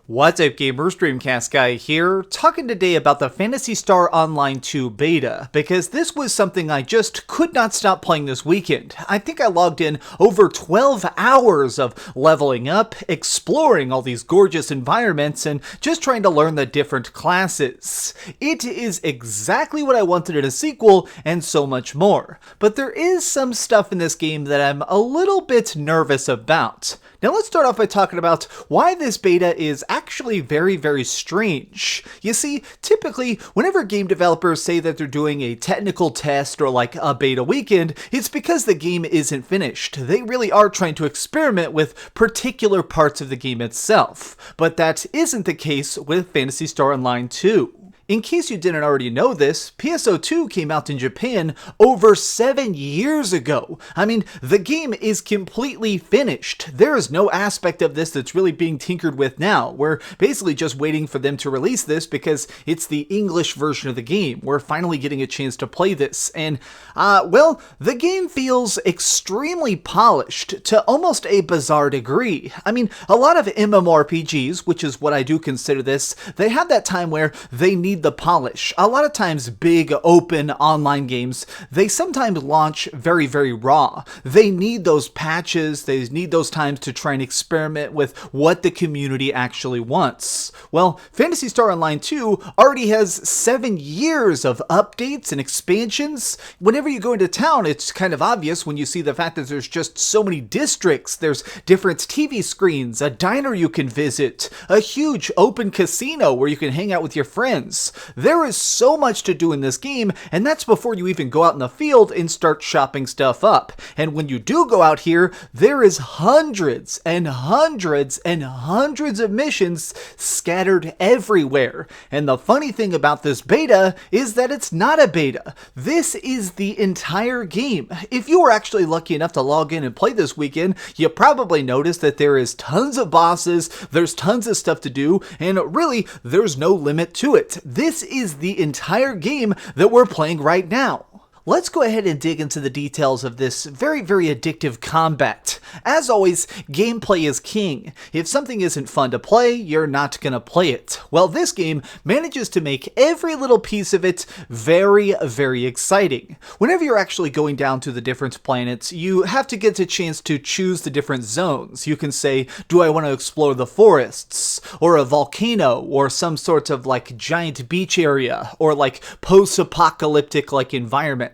What's up gamers, DreamcastGuy here, talking today about the Phantasy Star Online 2 beta, because this was something I just could not stop playing this weekend. I think I logged in over 12 hours of leveling up, exploring all these gorgeous environments, and just trying to learn the different classes. It is exactly what I wanted in a sequel, and so much more. But there is some stuff in this game that I'm a little bit nervous about. Now let's start off by talking about why this beta is actually very strange. You see, typically, whenever game developers say that they're doing a technical test or like a beta weekend, it's because the game isn't finished. They really are trying to experiment with particular parts of the game itself. But that isn't the case with Phantasy Star Online 2. In case you didn't already know this, PSO2 came out in Japan over 7 years ago. I mean, the game is completely finished. There is no aspect of this that's really being tinkered with now. We're basically just waiting for them to release this because it's the English version of the game. We're finally getting a chance to play this. And, well, the game feels extremely polished to almost a bizarre degree. I mean, a lot of MMORPGs, which is what I do consider this, they have that time where they need the polish. A lot of times big open online games, they sometimes launch very raw. They need those patches, they need those times to try and experiment with what the community actually wants. Well, Phantasy Star Online 2 already has 7 years of updates and expansions. Whenever you go into town, it's kind of obvious when you see the fact that there's just so many districts, there's different TV screens, a diner you can visit, a huge open casino where you can hang out with your friends. There is so much to do in this game, and that's before you even go out in the field and start shopping stuff up. And when you do go out here, there is hundreds and hundreds and hundreds of missions scattered everywhere. And the funny thing about this beta is that it's not a beta. This is the entire game. If you were actually lucky enough to log in and play this weekend, you probably noticed that there is tons of bosses, there's tons of stuff to do, and really, there's no limit to it. This is the entire game that we're playing right now. Let's go ahead and dig into the details of this very addictive combat. As always, gameplay is king. If something isn't fun to play, you're not gonna play it. Well, this game manages to make every little piece of it very exciting. Whenever you're actually going down to the different planets, you have to get a chance to choose the different zones. You can say, do I want to explore the forests, or a volcano, or some sort of like giant beach area, or like post-apocalyptic like environment.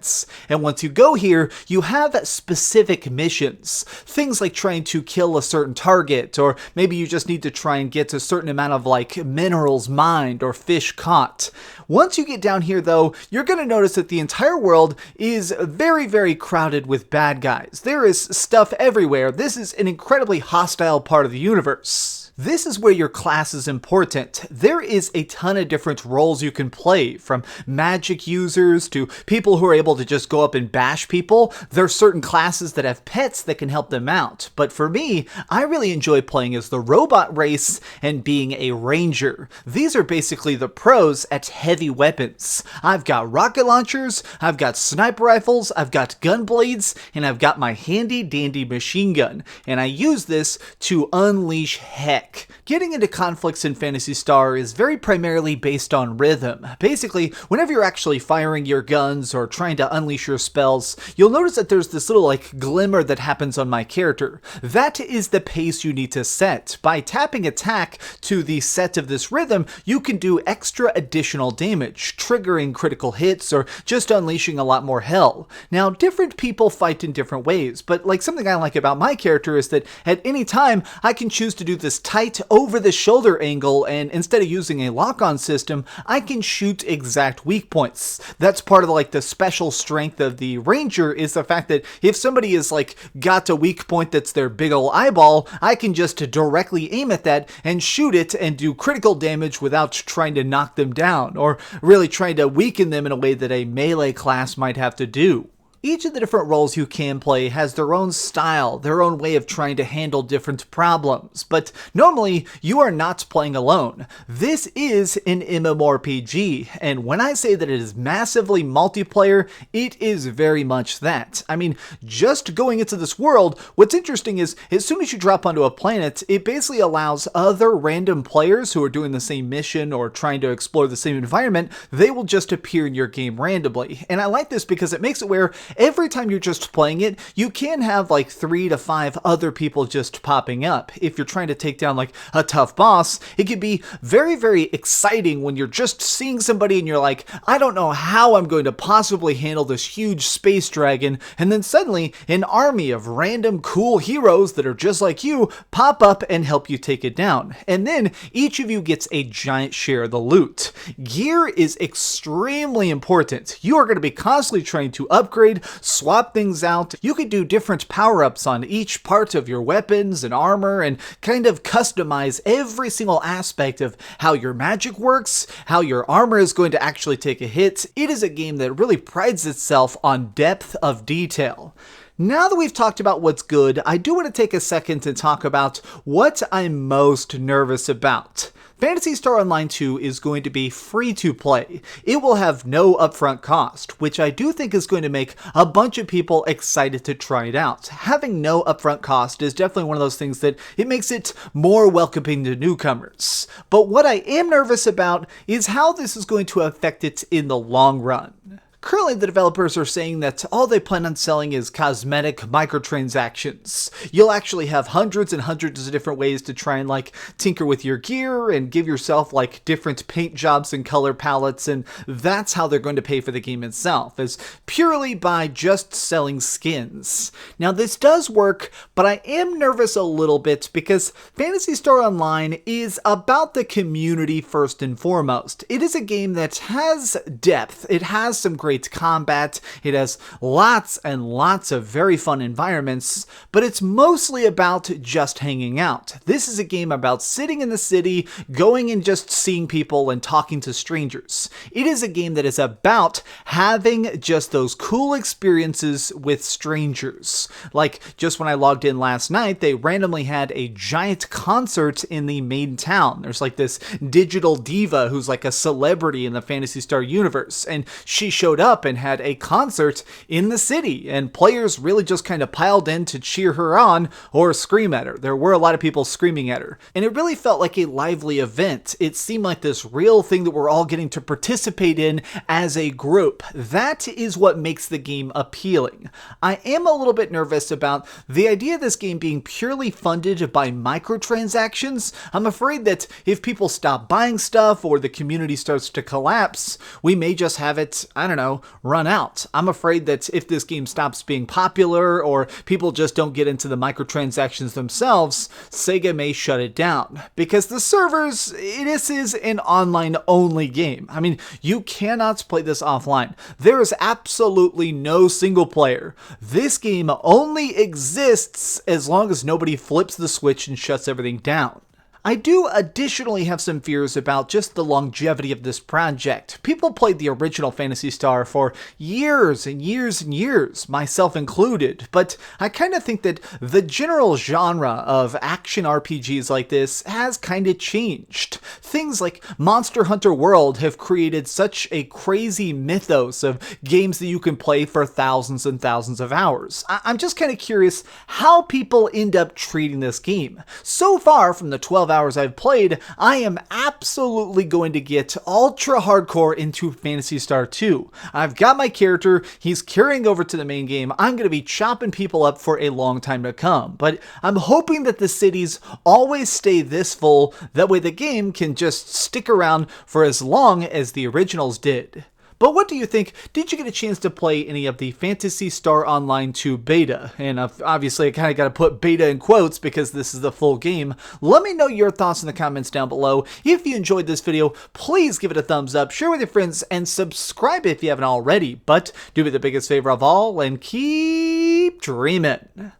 And once you go here, you have specific missions. Things like trying to kill a certain target, or maybe you just need to try and get a certain amount of like minerals mined or fish caught. Once you get down here though, you're going to notice that the entire world is very crowded with bad guys. There is stuff everywhere. This is an incredibly hostile part of the universe. This is where your class is important. There is a ton of different roles you can play, from magic users to people who are able to just go up and bash people. There are certain classes that have pets that can help them out. But for me, I really enjoy playing as the robot race and being a ranger. These are basically the pros at heavy weapons. I've got rocket launchers, I've got sniper rifles, I've got gun blades, and I've got my handy dandy machine gun. And I use this to unleash heck. Getting into conflicts in Phantasy Star is very primarily based on rhythm. Basically, whenever you're actually firing your guns or trying to unleash your spells, you'll notice that there's this little like glimmer that happens on my character. That is the pace you need to set. By tapping attack to the set of this rhythm, you can do extra additional damage, triggering critical hits or just unleashing a lot more hell. Now, different people fight in different ways, but like something I like about my character is that at any time, I can choose to do this tight over-the-shoulder angle, and instead of using a lock-on system, I can shoot exact weak points. That's part of like the special strength of the Ranger, is the fact that if somebody is like got a weak point that's their big ol' eyeball, I can just directly aim at that and shoot it and do critical damage without trying to knock them down, or really trying to weaken them in a way that a melee class might have to do. Each of the different roles you can play has their own style, their own way of trying to handle different problems, but normally you are not playing alone. This is an MMORPG, and when I say that it is massively multiplayer, it is very much that. I mean, just going into this world, what's interesting is as soon as you drop onto a planet, it basically allows other random players who are doing the same mission or trying to explore the same environment, they will just appear in your game randomly. And I like this because it makes it where every time you're just playing it, you can have like 3 to 5 other people just popping up. If you're trying to take down like a tough boss, it can be very, very exciting when you're just seeing somebody and you're like, I don't know how I'm going to possibly handle this huge space dragon, and then suddenly an army of random cool heroes that are just like you pop up and help you take it down. And then each of you gets a giant share of the loot. Gear is extremely important. You are going to be constantly trying to upgrade, swap things out. You could do different power-ups on each part of your weapons and armor and kind of customize every single aspect of how your magic works, how your armor is going to actually take a hit. It is a game that really prides itself on depth of detail. Now that we've talked about what's good, I do want to take a second to talk about what I'm most nervous about. Phantasy Star Online 2 is going to be free to play. It will have no upfront cost, which I do think is going to make a bunch of people excited to try it out. Having no upfront cost is definitely one of those things that it makes it more welcoming to newcomers. But what I am nervous about is how this is going to affect it in the long run. Currently, the developers are saying that all they plan on selling is cosmetic microtransactions. You'll actually have hundreds and hundreds of different ways to try and like tinker with your gear and give yourself like different paint jobs and color palettes, and that's how they're going to pay for the game itself, is purely by just selling skins. Now this does work, but I am nervous a little bit because Phantasy Star Online is about the community first and foremost. It is a game that has depth, it has some great combat, it has lots and lots of very fun environments, but it's mostly about just hanging out. This is a game about sitting in the city, going and just seeing people and talking to strangers. It is a game that is about having just those cool experiences with strangers. Like, just when I logged in last night, they randomly had a giant concert in the main town. There's like this digital diva who's like a celebrity in the Phantasy Star universe, and she showed up and had a concert in the city, and players really just kind of piled in to cheer her on or scream at her. There were a lot of people screaming at her, and it really felt like a lively event. It seemed like this real thing that we're all getting to participate in as a group. That is what makes the game appealing. I am a little bit nervous about the idea of this game being purely funded by microtransactions. I'm afraid that if people stop buying stuff or the community starts to collapse, we may just have it, I don't know, run out. I'm afraid that if this game stops being popular or people just don't get into the microtransactions themselves, Sega may shut it down. Because the servers, this is an online-only game. I mean, you cannot play this offline. There is absolutely no single player. This game only exists as long as nobody flips the switch and shuts everything down. I do additionally have some fears about just the longevity of this project. People played the original Phantasy Star for years and years and years, myself included, but I kind of think that the general genre of action RPGs like this has kind of changed. Things like Monster Hunter World have created such a crazy mythos of games that you can play for thousands and thousands of hours. I'm just kind of curious how people end up treating this game. So far, from the 12 hours I've played, I am absolutely going to get ultra hardcore into Phantasy Star 2. I've got my character, he's carrying over to the main game, I'm going to be chopping people up for a long time to come, but I'm hoping that the cities always stay this full, that way the game can just stick around for as long as the originals did. But what do you think? Did you get a chance to play any of the Phantasy Star Online 2 beta? And obviously I kind of got to put beta in quotes because this is the full game. Let me know your thoughts in the comments down below. If you enjoyed this video, please give it a thumbs up, share with your friends, and subscribe if you haven't already. But do me the biggest favor of all and keep dreaming.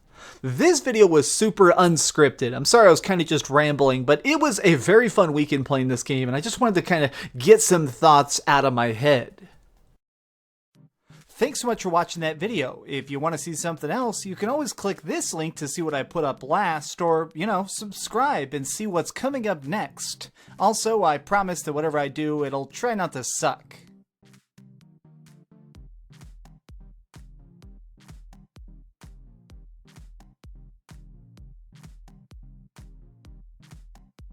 This video was super unscripted. I'm sorry I was kind of just rambling, but it was a very fun weekend playing this game, and I just wanted to kind of get some thoughts out of my head. Thanks so much for watching that video. If you want to see something else, you can always click this link to see what I put up last, or, subscribe and see what's coming up next. Also, I promise that whatever I do, it'll try not to suck.